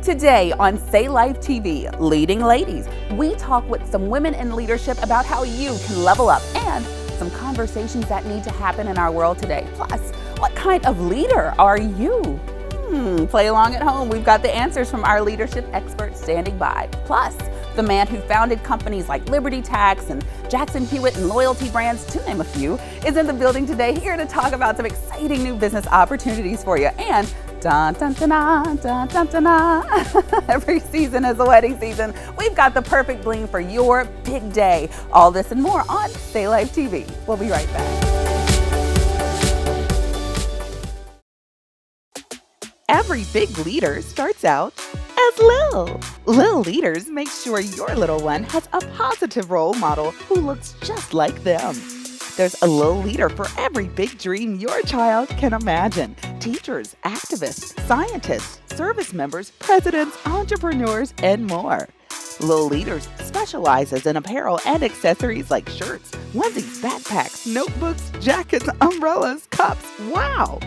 Today on Say Life TV, Leading Ladies, we talk with some women in leadership about how you can level up and some conversations that need to happen in our world today. Plus, what kind of leader are you? Play along at home. We've got the answers from our leadership experts standing by. Plus, the man who founded companies like Liberty Tax and Jackson-Hewitt and Loyalty Brands, to name a few, is in the building today, here to talk about some exciting new business opportunities for you. And dun, dun, dun, dun, dun, dun, dun, dun. Every season is a wedding season. We've got the perfect bling for your big day. All this and more on Say Life TV. We'll be right back. Every big leader starts out as Lil. Lil leaders make sure your little one has a positive role model who looks just like them. There's a Lil leader for every big dream your child can imagine. Teachers, activists, scientists, service members, presidents, entrepreneurs, and more. Lil Leaders specializes in apparel and accessories like shirts, onesies, backpacks, notebooks, jackets, umbrellas, cups. Wow!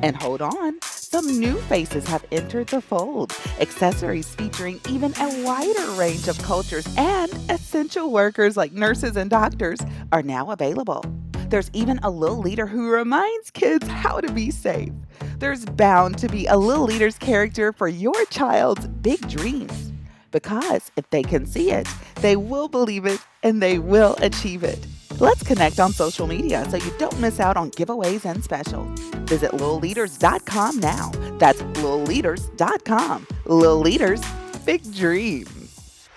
And hold on, some new faces have entered the fold. Accessories featuring even a wider range of cultures, and essential workers like nurses and doctors are now available. There's even a Lil Leader who reminds kids how to be safe. There's bound to be a Lil Leader's character for your child's big dreams. Because if they can see it, they will believe it and they will achieve it. Let's connect on social media so you don't miss out on giveaways and specials. Visit lilleaders.com now. That's lilleaders.com. Lil Leaders, big dreams.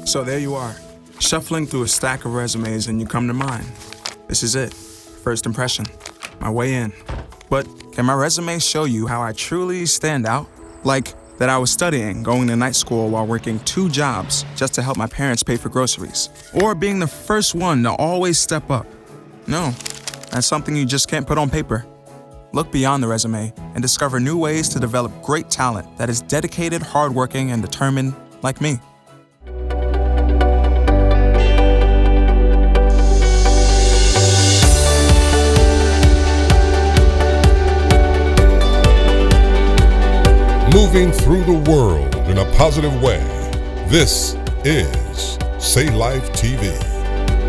So there you are, shuffling through a stack of resumes and you come to mine. This is it, first impression, my way in. But can my resume show you how I truly stand out? Like that I was studying, going to night school while working 2 jobs just to help my parents pay for groceries. Or being the first one to always step up. No, that's something you just can't put on paper. Look beyond the resume and discover new ways to develop great talent that is dedicated, hardworking, and determined like me. Moving through the world in a positive way. This is Say Life TV.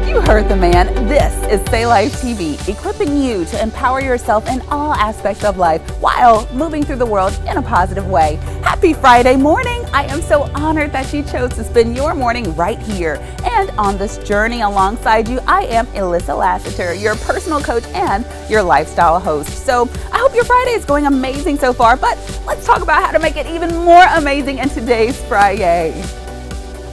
You heard the man. This is Say Life TV, equipping you to empower yourself in all aspects of life while moving through the world in a positive way. Happy Friday morning. I am so honored that you chose to spend your morning right here. And on this journey alongside you, I am Alyssa Lassiter, your personal coach and your lifestyle host. So I hope your Friday is going amazing so far, but let's talk about how to make it even more amazing in today's Friday.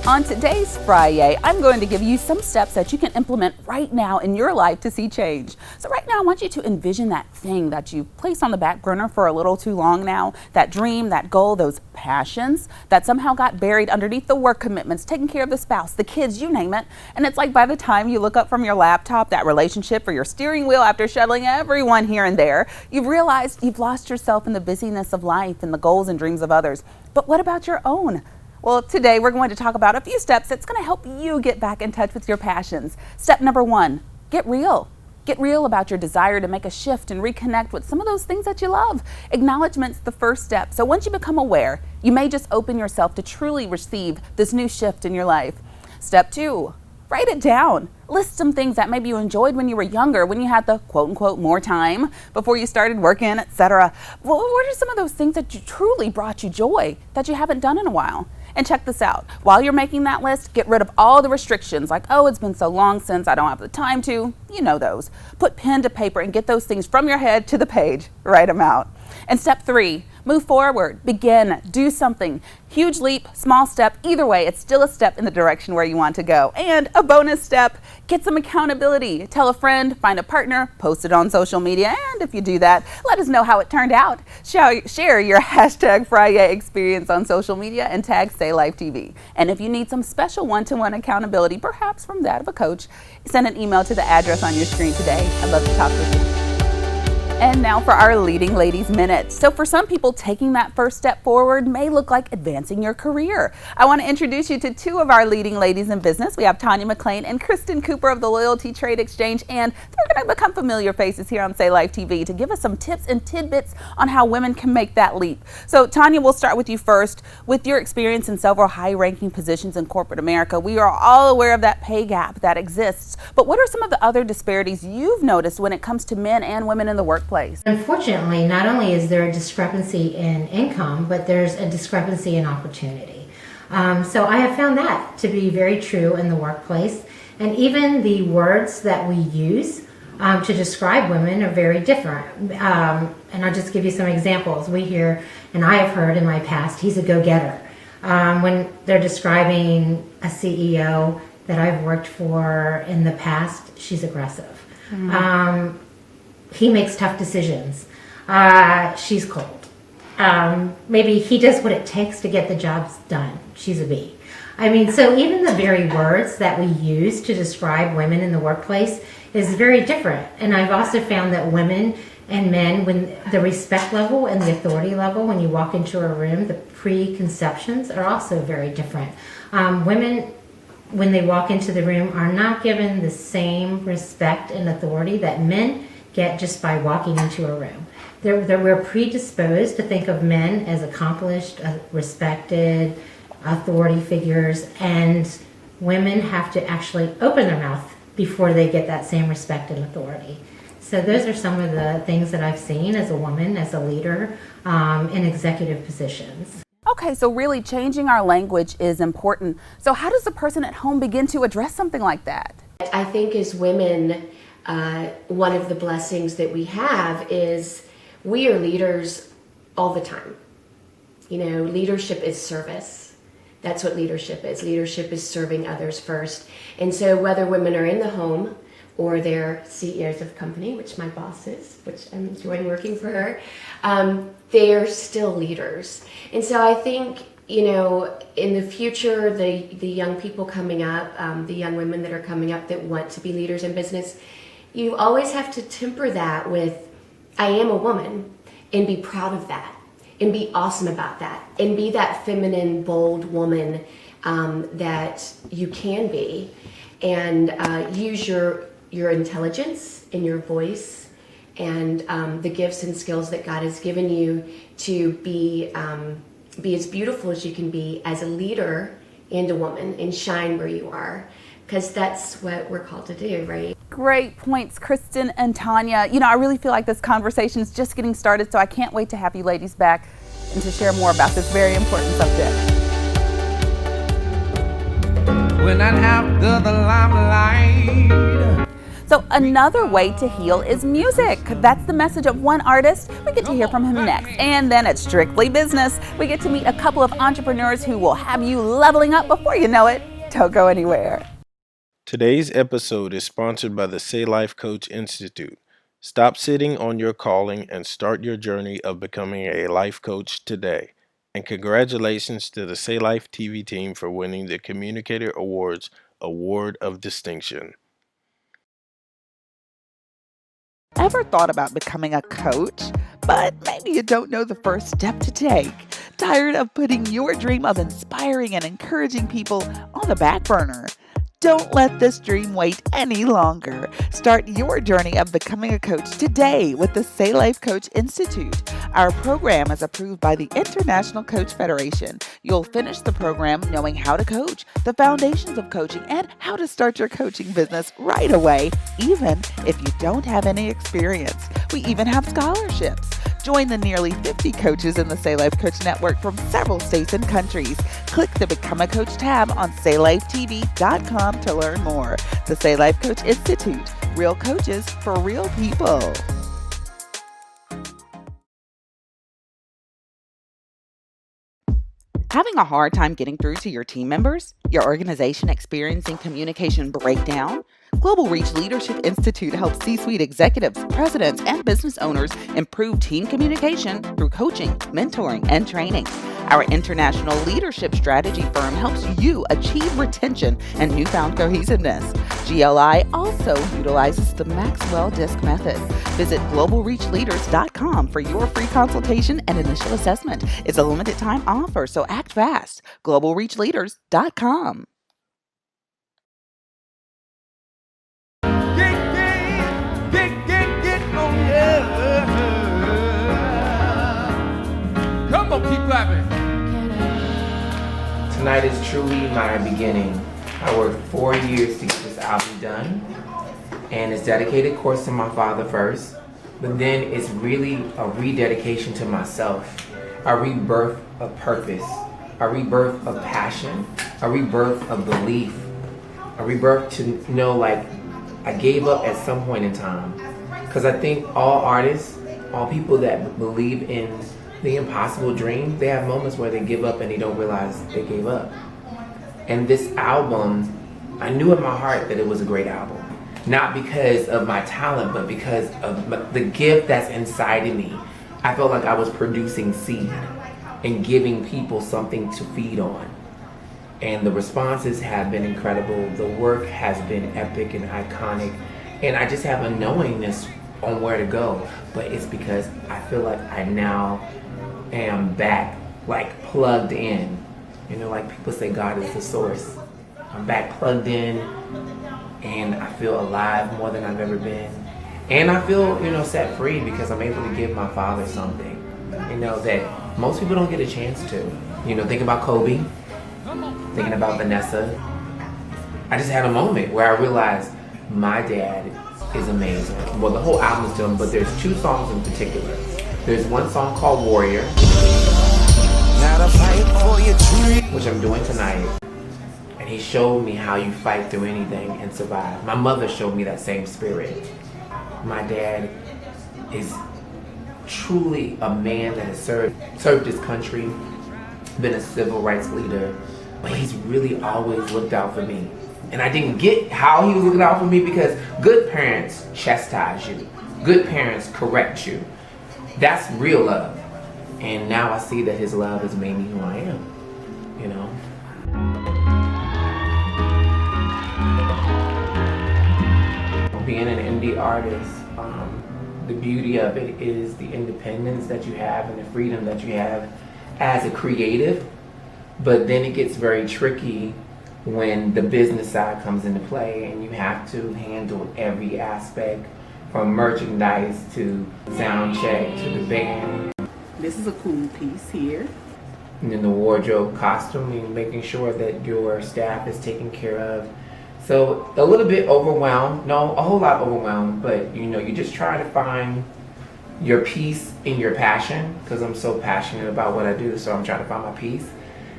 On today's Friday, I'm going to give you some steps that you can implement right now in your life to see change. So right now, I want you to envision that thing that you placed on the back burner for a little too long now, that dream, that goal, those passions that somehow got buried underneath the work commitments, taking care of the spouse, the kids, you name it. And it's like by the time you look up from your laptop, that relationship or your steering wheel after shuttling everyone here and there, you've realized you've lost yourself in the busyness of life and the goals and dreams of others. But what about your own? Well, today we're going to talk about a few steps that's going to help you get back in touch with your passions. Step number 1, get real. Get real about your desire to make a shift and reconnect with some of those things that you love. Acknowledgement's the first step. So once you become aware, you may just open yourself to truly receive this new shift in your life. Step 2, write it down. List some things that maybe you enjoyed when you were younger, when you had the quote unquote more time before you started working, etc. Well, what are some of those things that truly brought you joy that you haven't done in a while? And check this out. While you're making that list, get rid of all the restrictions like, oh, it's been so long since I don't have the time to. You know those. Put pen to paper and get those things from your head to the page. Write them out. And step 3, move forward. Begin. Do something. Huge leap, small step. Either way, it's still a step in the direction where you want to go. And a bonus step, get some accountability. Tell a friend, find a partner, post it on social media. And if you do that, let us know how it turned out. Share your hashtag Friday experience on social media and tag Say Life TV. And if you need some special one-to-one accountability, perhaps from that of a coach, send an email to the address on your screen today. I'd love to talk with you. And now for our Leading Ladies Minute. So for some people, taking that first step forward may look like advancing your career. I want to introduce you to two of our leading ladies in business. We have Tonya McLane and Kristen Cooper of the Loyalty Trade Exchange, and they're going to become familiar faces here on Say Life TV to give us some tips and tidbits on how women can make that leap. So Tonya, we'll start with you first. With your experience in several high-ranking positions in corporate America, we are all aware of that pay gap that exists. But what are some of the other disparities you've noticed when it comes to men and women in the workplace? Unfortunately, not only is there a discrepancy in income, but there's a discrepancy in opportunity. So I have found that to be very true in the workplace. And even the words that we use to describe women are very different. And I'll just give you some examples. We hear, and I have heard in my past, he's a go-getter. When they're describing a CEO that I've worked for in the past, she's aggressive. Mm-hmm. He makes tough decisions. She's cold. Maybe he does what it takes to get the jobs done. She's a B. I mean, so even the very words that we use to describe women in the workplace is very different. And I've also found that women and men, when the respect level and the authority level, when you walk into a room, the preconceptions are also very different. Women, when they walk into the room, are not given the same respect and authority that men get just by walking into a room. We're predisposed to think of men as accomplished, respected, authority figures, and women have to actually open their mouth before they get that same respect and authority. So those are some of the things that I've seen as a woman, as a leader, in executive positions. Okay, so really changing our language is important. So how does the person at home begin to address something like that? I think as women, one of the blessings that we have is we are leaders all the time. You know, leadership is service. That's what leadership is. Leadership is serving others first. And so whether women are in the home or they're CEOs of company, which my boss is, which I'm enjoying working for her, they're still leaders. And so I think, you know, in the future, the young people coming up, the young women that are coming up that want to be leaders in business, you always have to temper that with, I am a woman, and be proud of that, and be awesome about that, and be that feminine, bold woman that you can be, and use your intelligence and your voice and the gifts and skills that God has given you to be as beautiful as you can be as a leader and a woman, and shine where you are, because that's what we're called to do, right? Great points, Kristen and Tonya. You know, I really feel like this conversation is just getting started, so I can't wait to have you ladies back and to share more about this very important subject. When I'm after the limelight. So another way to heal is music. That's the message of one artist. We get to hear from him next. And then at Strictly Business, we get to meet a couple of entrepreneurs who will have you leveling up before you know it. Don't go anywhere. Today's episode is sponsored by the Say Life Coach Institute. Stop sitting on your calling and start your journey of becoming a life coach today. And congratulations to the Say Life TV team for winning the Communicator Awards Award of Distinction. Ever thought about becoming a coach, but maybe you don't know the first step to take? Tired of putting your dream of inspiring and encouraging people on the back burner? Don't let this dream wait any longer. Start your journey of becoming a coach today with the Say Life Coach Institute. Our program is approved by the International Coach Federation. You'll finish the program knowing how to coach, the foundations of coaching, and how to start your coaching business right away, even if you don't have any experience. We even have scholarships. Join the nearly 50 coaches in the Say Life Coach Network from several states and countries. Click the Become a Coach tab on SayLifeTV.com to learn more. The Say Life Coach Institute. Real coaches for real people. Having a hard time getting through to your team members? Your organization experiencing communication breakdown? Global Reach Leadership Institute helps C-suite executives, presidents, and business owners improve team communication through coaching, mentoring, and training. Our international leadership strategy firm helps you achieve retention and newfound cohesiveness. GLI also utilizes the Maxwell Disc method. Visit globalreachleaders.com for your free consultation and initial assessment. It's a limited time offer, so act fast. globalreachleaders.com. Come on, keep clapping. Tonight is truly my beginning. I worked 4 years to get this album done, and it's dedicated, of course, to my father first, but then it's really a rededication to myself, a rebirth of purpose, a rebirth of passion, a rebirth of belief, a rebirth to know, like, I gave up at some point in time. Because I think all artists, all people that believe in the impossible dream, they have moments where they give up and they don't realize they gave up. And this album, I knew in my heart that it was a great album. Not because of my talent, but because of the gift that's inside of me. I felt like I was producing seed and giving people something to feed on. And the responses have been incredible. The work has been epic and iconic. And I just have a knowingness on where to go. But it's because I feel like I now am back, like plugged in. You know, like people say God is the source. I'm back plugged in, and I feel alive more than I've ever been. And I feel, set free because I'm able to give my father something, that most people don't get a chance to. Thinking about Kobe, thinking about Vanessa. I just had a moment where I realized my dad is amazing. Well, the whole album's done, but there's 2 songs in particular. There's one song called Warrior, which I'm doing tonight. And he showed me how you fight through anything and survive. My mother showed me that same spirit. My dad is truly a man that has served his country, been a civil rights leader, but he's really always looked out for me. And I didn't get how he was looking out for me because good parents chastise you. Good parents correct you. That's real love. And now I see that his love has made me who I am, Being an indie artist, the beauty of it is the independence that you have and the freedom that you have as a creative. But then it gets very tricky when the business side comes into play and you have to handle every aspect from merchandise to sound check to the band. This is a cool piece here. And then the wardrobe, costuming, making sure that your staff is taken care of. So a little bit overwhelmed, no, a whole lot overwhelmed, but you just try to find your peace in your passion, because I'm so passionate about what I do, so I'm trying to find my peace.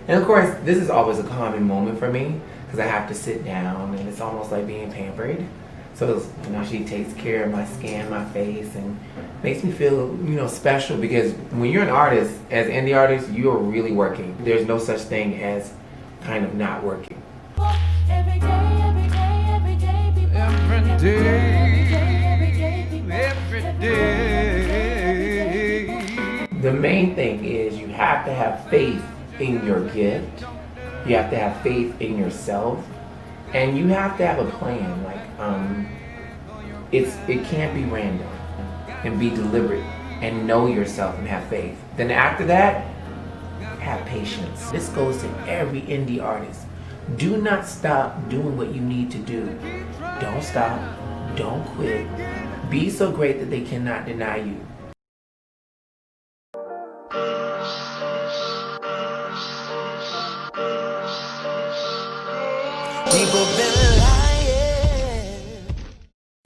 And of course, this is always a calming moment for me, because I have to sit down, and it's almost like being pampered. So, she takes care of my skin, my face, and makes me feel, special, because when you're an artist, as an indie artist, you are really working. There's no such thing as kind of not working. Every day. The main thing is you have to have faith in your gift. You have to have faith in yourself. And you have to have a plan. It can't be random. And be deliberate. And know yourself and have faith. Then after that, have patience. This goes to every indie artist. Do not stop doing what you need to do. Don't stop. Don't quit. Be so great that they cannot deny you.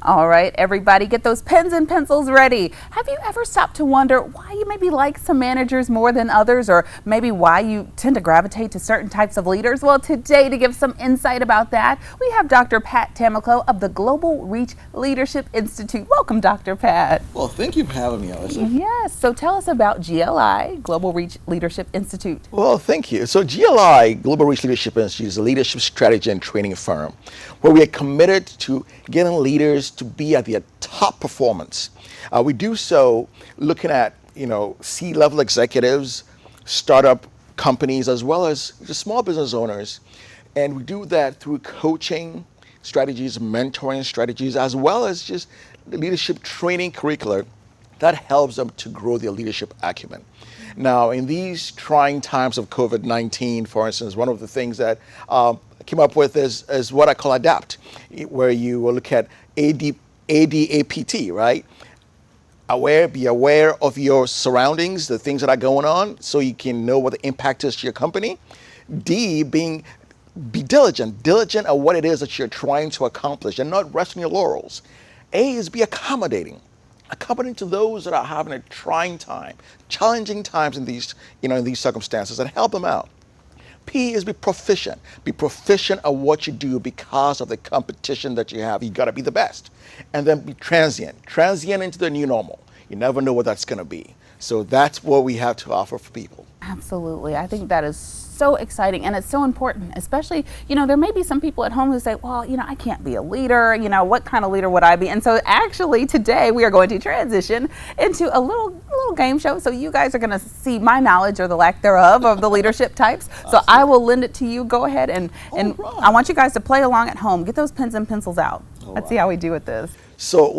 All right, everybody, get those pens and pencils ready. Have you ever stopped to wonder why you maybe like some managers more than others, or maybe why you tend to gravitate to certain types of leaders? Well, today, to give some insight about that, we have Dr. Pat Tamakloe of the Global Reach Leadership Institute. Welcome, Dr. Pat. Well, thank you for having me, Alyssa. Yes, so tell us about GLI, Global Reach Leadership Institute. Well, thank you. So GLI, Global Reach Leadership Institute, is a leadership strategy and training firm where we are committed to getting leaders to be at their top performance. We do so looking at, C-level executives, startup companies, as well as just small business owners. And we do that through coaching strategies, mentoring strategies, as well as just leadership training curricula that helps them to grow their leadership acumen. Now, in these trying times of COVID-19, for instance, one of the things that I came up with is what I call ADAPT, where you will look at ADAPT, right? Be aware of your surroundings, the things that are going on, so you can know what the impact is to your company. D, be diligent at what it is that you're trying to accomplish and not rest on your laurels. A is be accommodating to those that are having a trying time, challenging times in these circumstances, and help them out. P is be proficient. Be proficient at what you do because of the competition that you have. You got to be the best. And then be transient into the new normal. You never know what that's going to be. So that's what we have to offer for people. Absolutely. I think that is so exciting, and it's so important, especially, there may be some people at home who say, well, I can't be a leader, what kind of leader would I be? And so actually today we are going to transition into a little game show. So you guys are going to see my knowledge, or the lack thereof, of the leadership types. So I will lend it to you. Go ahead and I want you guys to play along at home. Get those pens and pencils out. Let's see how we do with this. So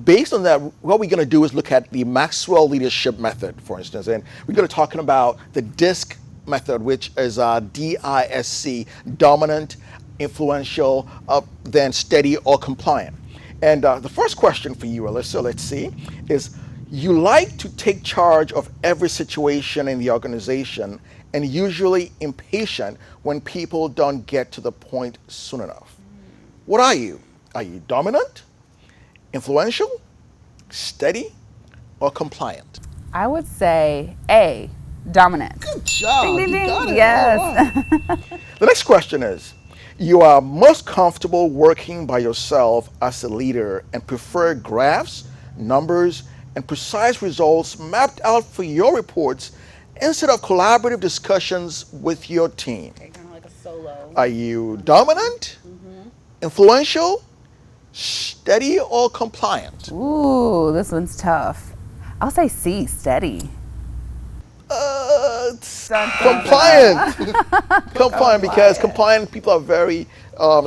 based on that, what we're going to do is look at the Maxwell leadership method, for instance, and we're going to talk about the DISC method, which is DISC, dominant, influential, then steady or compliant. And the first question for you, Alyssa, let's see, is you like to take charge of every situation in the organization and usually impatient when people don't get to the point soon enough. What are you? Are you dominant, influential, steady, or compliant? I would say A, dominant. Good job. Ding, ding, You ding. got it. Yes. All right. The next question is, you are most comfortable working by yourself as a leader and prefer graphs, numbers, and precise results mapped out for your reports instead of collaborative discussions with your team. Okay, kind of like a solo. Are you dominant, influential, steady, or compliant? Ooh, this one's tough. I'll say C, steady. Compliant. Compliant, because compliant people are very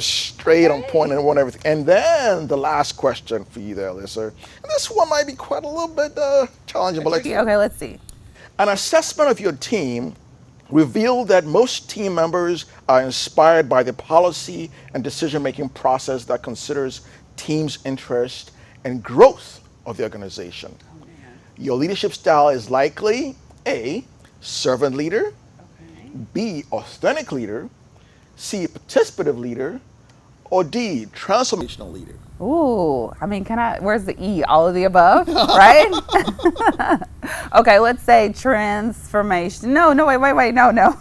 straight on point and want everything. And then the last question for you there, Alyssa. And this one might be quite a little bit challenging, but let's see. An assessment of your team revealed that most team members are inspired by the policy and decision-making process that considers team's interest and growth of the organization. Your leadership style is likely A, servant leader, B, authentic leader, C, participative leader, or D, transformational leader. Ooh, where's the E? All of the above, right? Okay, let's say transformation. No, wait, no.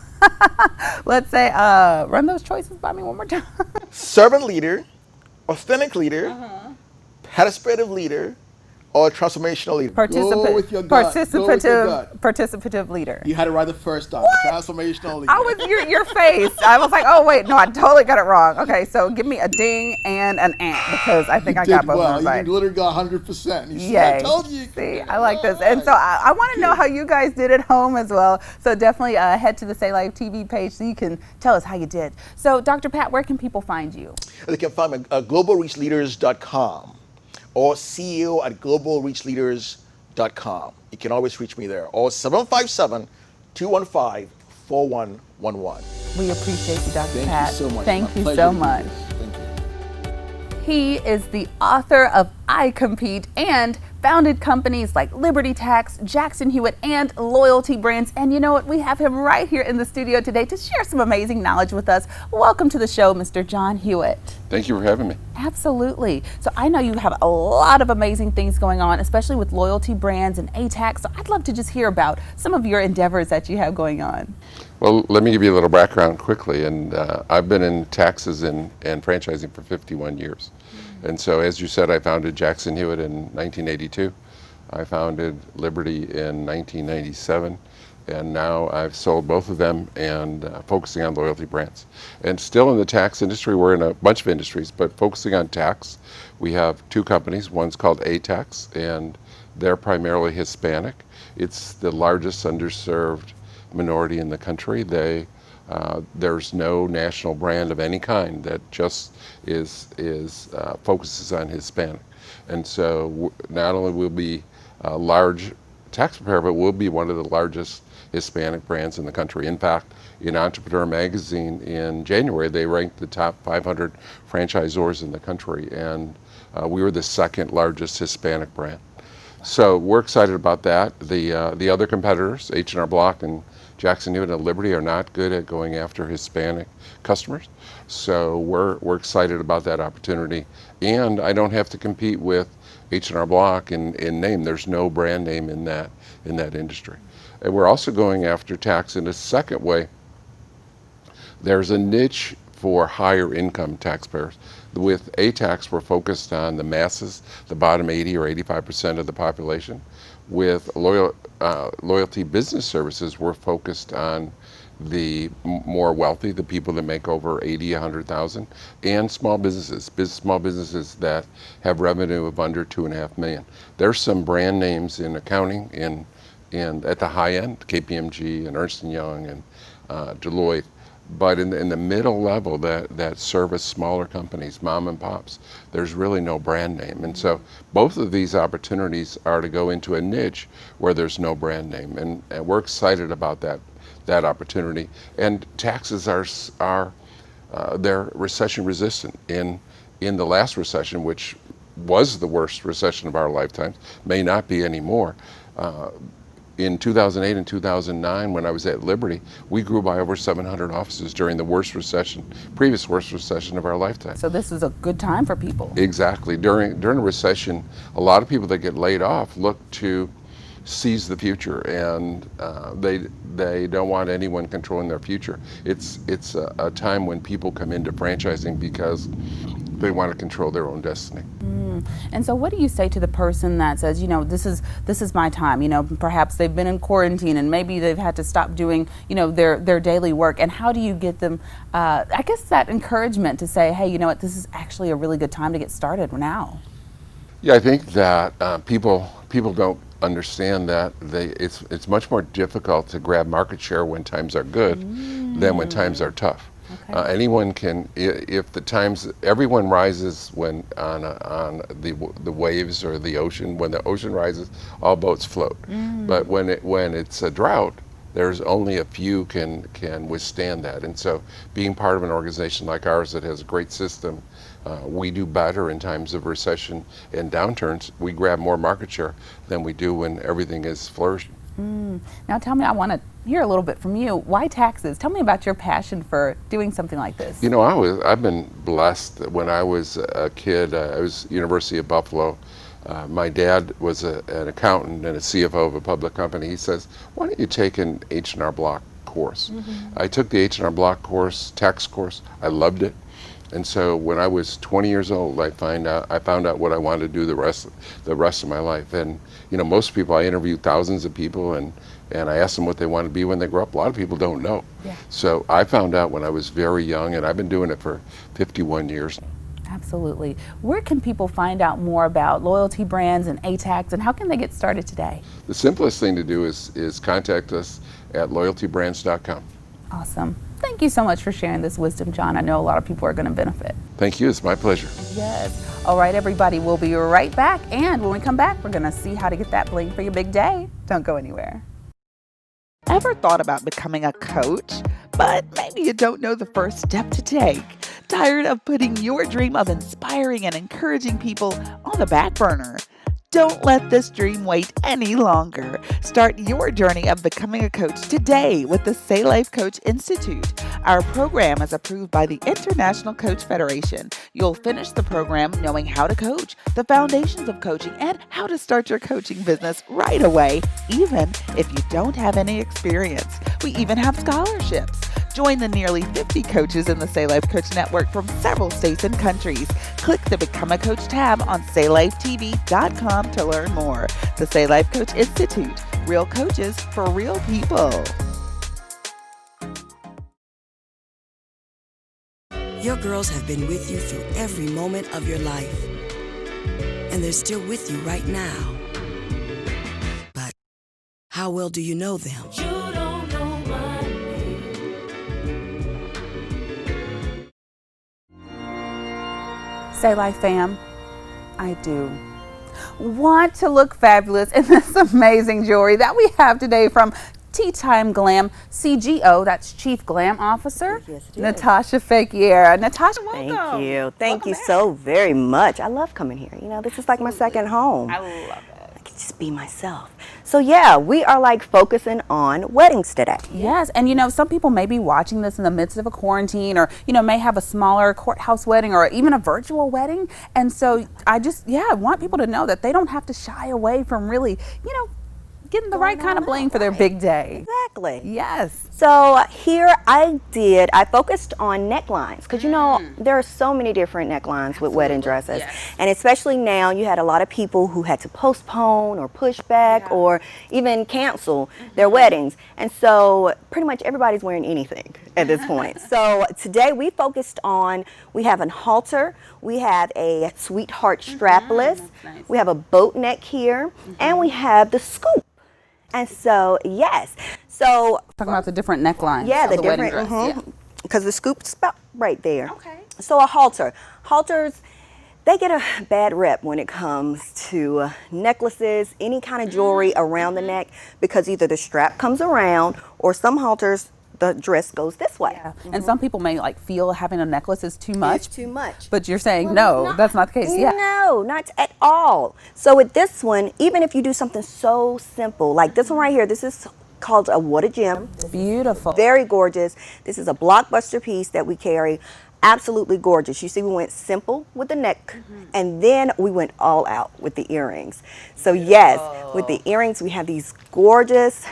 Let's say, run those choices by me one more time. Servant leader, authentic leader, participative leader, or transformational leader. Go with your gut. Participative leader. You had it right the first time. Transformational leader. I was your face. I was like, oh wait, no, I totally got it wrong. Okay, so give me a ding and an ant, because I think I got both of them right. You literally got 100%. Yay. I told you. See, I like this. And so I want to know how you guys did at home as well. So definitely head to the Say Life TV page so you can tell us how you did. So Dr. Pat, where can people find you? They can find me at globalreachleaders.com. or CEO at globalreachleaders.com. You can always reach me there, or 757-215-4111. We appreciate you, Dr. Thank Pat. you so much. Thank you so much. Thank you. He is the author of I Compete and founded companies like Liberty Tax, Jackson-Hewitt, and Loyalty Brands. And you know what? We have him right here in the studio today to share some amazing knowledge with us. Welcome to the show, Mr. John Hewitt. Thank you for having me. Absolutely. So I know you have a lot of amazing things going on, especially with Loyalty Brands and ATAX. So I'd love to just hear about some of your endeavors that you have going on. Well, let me give you a little background quickly. And I've been in taxes and franchising for 51 years. And so, as you said, I founded Jackson-Hewitt in 1982. I founded Liberty in 1997. And now I've sold both of them and focusing on Loyalty Brands. And still in the tax industry, we're in a bunch of industries, but focusing on tax, we have two companies. One's called ATAX, and they're primarily Hispanic. It's the largest underserved minority in the country. There's no national brand of any kind that just focuses on Hispanic. And so not only will be a large tax preparer, but we'll be one of the largest Hispanic brands in the country. In fact, in Entrepreneur magazine in January, they ranked the top 500 franchisors in the country, and we were the second largest Hispanic brand. So we're excited about that. The other competitors, H&R Block and Jackson-Hewitt and Liberty, are not good at going after Hispanic customers. So we're excited about that opportunity. And I don't have to compete with H&R Block in name. There's no brand name in that industry. And we're also going after tax in a second way. There's a niche for higher income taxpayers. With ATAX, we're focused on the masses, the bottom 80 or 85% of the population. With Loyalty Business Services, we're focused on the more wealthy, the people that make over 80, 100,000, and small businesses that have revenue of under 2.5 million. There's some brand names in accounting and at the high end, KPMG and Ernst & Young and Deloitte. But in the middle level that service smaller companies, mom and pops, there's really no brand name. And so both of these opportunities are to go into a niche where there's no brand name. And we're excited about that opportunity. And taxes are they're recession resistant. In the last recession, which was the worst recession of our lifetimes, may not be anymore. In 2008 and 2009, when I was at Liberty, we grew by over 700 offices during the previous worst recession of our lifetime. So this is a good time for people. Exactly. During a recession, a lot of people that get laid off look to seize the future, and they don't want anyone controlling their future. It's a time when people come into franchising because they want to control their own destiny. And so what do you say to the person that says, this is my time, perhaps they've been in quarantine and maybe they've had to stop doing, their daily work, and how do you get them, I guess, that encouragement to say, hey, you know what, this is actually a really good time to get started now? Yeah, I think that people don't understand that it's much more difficult to grab market share when times are good than when times are tough. Okay. Anyone can, everyone rises when on the waves or the ocean. When the ocean rises, all boats float. But when it's a drought, there's only a few can withstand that. And so being part of an organization like ours that has a great system, we do better in times of recession and downturns. We grab more market share than we do when everything is flourishing. Now tell me, I want to hear a little bit from you. Why taxes? Tell me about your passion for doing something like this. I've been blessed. When I was a kid, I was University of Buffalo. My dad was an accountant and a CFO of a public company. He says, why don't you take an H&R Block course? I took the H&R Block tax course. I loved it. And so when I was 20 years old, I found out what I wanted to do the rest of my life. And most people, I interviewed thousands of people, and I asked them what they want to be when they grow up. A lot of people don't know. Yeah. So I found out when I was very young, and I've been doing it for 51 years now. Absolutely. Where can people find out more about Loyalty Brands and ATAX, and how can they get started today? The simplest thing to do is contact us at loyaltybrands.com. Awesome. Thank you so much for sharing this wisdom, John. I know a lot of people are going to benefit. Thank you. It's my pleasure. Yes. All right, everybody. We'll be right back. And when we come back, we're going to see how to get that bling for your big day. Don't go anywhere. Ever thought about becoming a coach, but maybe you don't know the first step to take? Tired of putting your dream of inspiring and encouraging people on the back burner? Don't let this dream wait any longer. Start your journey of becoming a coach today with the Say Life Coach Institute. Our program is approved by the International Coach Federation. You'll finish the program knowing how to coach, the foundations of coaching, and how to start your coaching business right away, even if you don't have any experience. We even have scholarships. Join the nearly 50 coaches in the Say Life Coach Network from several states and countries. Click the Become a Coach tab on SayLifeTV.com to learn more. The Say Life Coach Institute. Real coaches for real people. Your girls have been with you through every moment of your life. And they're still with you right now. But how well do you know them? You don't know my name. Say Life fam, I do want to look fabulous in this amazing jewelry that we have today from T-Tyme Glam CGO, that's Chief Glam Officer, yes, Natarsha Fequiere. Natarsha, welcome. Thank you. Thank you so very much. I love coming here. You know, this is like my second home. I love it. I can just be myself. So yeah, we are like focusing on weddings today. Yes, and you know, some people may be watching this in the midst of a quarantine, or you know, may have a smaller courthouse wedding or even a virtual wedding. And so I just, want people to know that they don't have to shy away from really, you know, getting the right kind of bling for their big day. Exactly. Yes. So here I focused on necklines, because you know there are so many different necklines with wedding dresses. Yes. And especially now you had a lot of people who had to postpone or push back or even cancel their weddings. And so pretty much everybody's wearing anything at this point. So today we have a halter, we have a sweetheart strapless, nice. we have a boat neck here, and we have the scoop. And so, yes. So talking about the different necklines. Yeah, of the wedding different, dress. because the scoop's about right there. Okay. So a halter. Halters, they get a bad rep when it comes to necklaces, any kind of jewelry around the neck, because either the strap comes around or some halters, the dress goes this way. Yeah. And some people may like feel having a necklace is too much. It's too much. But you're saying no, that's not the case. Yeah. No, not at all. So with this one, even if you do something so simple, like this one right here, this is called a What a Gem. Beautiful. Very gorgeous. This is a blockbuster piece that we carry. Absolutely gorgeous. You see, we went simple with the neck, and then we went all out with the earrings. So yes, with the earrings, we have these gorgeous,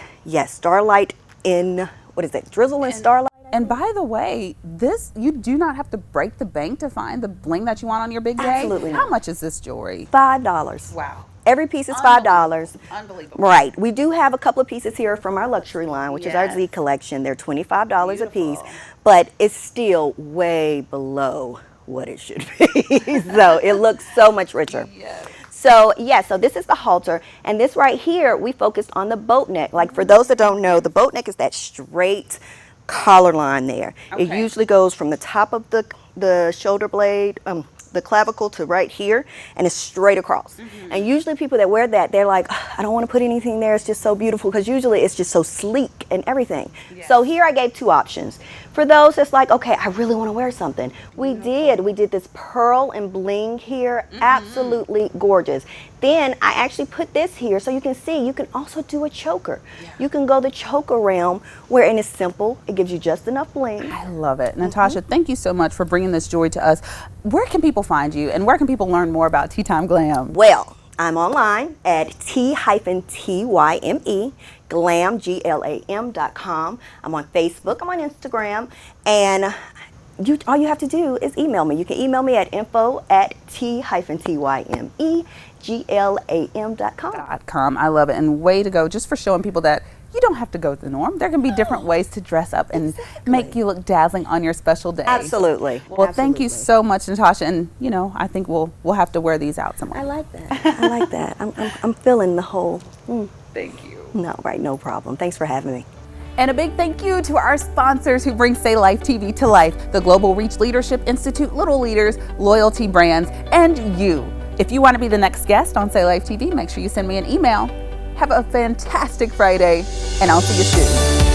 starlight in, what is that, drizzle and starlight? And by the way, this, you do not have to break the bank to find the bling that you want on your big day. Absolutely not. How much is this jewelry? $5. Wow. Every piece is $5. Unbelievable. Right. We do have a couple of pieces here from our luxury line, which is our Yes. Z collection. They're $25 a piece, but it's still way below what it should be. So it looks so much richer. Yes. So so this is the halter, and this right here, we focused on the boat neck. Like for those that don't know, the boat neck is that straight collar line there. It Okay. usually goes from the top of the shoulder blade, the clavicle to right here, and it's straight across. And usually people that wear that, they're like, I don't want to put anything there, it's just so beautiful, because usually it's just so sleek and everything. So here I gave two options. For those that's like, okay, I really want to wear something. We did this pearl and bling here, absolutely gorgeous. Then I actually put this here so you can see, you can also do a choker. You can go the choker realm where, and it's simple, it gives you just enough bling. I love it. Natarsha, thank you so much for bringing this jewelry to us. Where can people find you, and where can people learn more about T-Tyme Glam? Well, I'm online at T-Tyme Glam, GLAM.com. I'm on Facebook, I'm on Instagram, and all you have to do is email me. You can email me at info@T-TYMEGLAM.com. I love it, and way to go, just for showing people that you don't have to go with the norm. There can be different ways to dress up and make you look dazzling on your special day. Absolutely. Well, thank you so much, Natarsha, and you know, I think we'll have to wear these out somewhere. I like that. I like that. I'm feeling the whole. Thank you. No problem. Thanks for having me. And a big thank you to our sponsors who bring Say Life TV to life, the Global Reach Leadership Institute, Little Leaders, Loyalty Brands, and you. If you want to be the next guest on Say Life TV, make sure you send me an email. Have a fantastic Friday, and I'll see you soon.